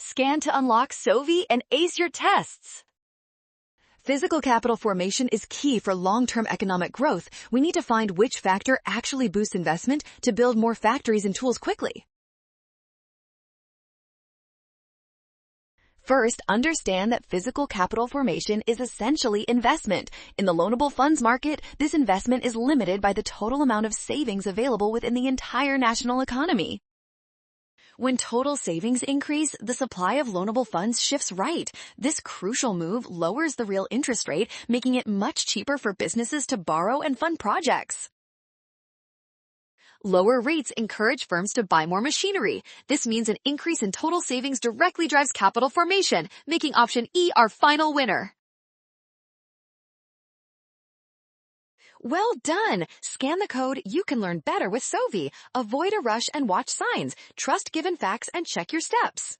Scan to unlock Sovi and ace your tests. Physical capital formation is key for long-term economic growth. We need to find which factor actually boosts investment to build more factories and tools quickly. First, understand that physical capital formation is essentially investment. In the loanable funds market, this investment is limited by the total amount of savings available within the entire national economy. When total savings increase, the supply of loanable funds shifts right. This crucial move lowers the real interest rate, making it much cheaper for businesses to borrow and fund projects. Lower rates encourage firms to buy more machinery. This means an increase in total savings directly drives capital formation, making option E our final winner. Well done! Scan the code. You can learn better with Sovi. Avoid a rush and watch signs. Trust given facts and check your steps.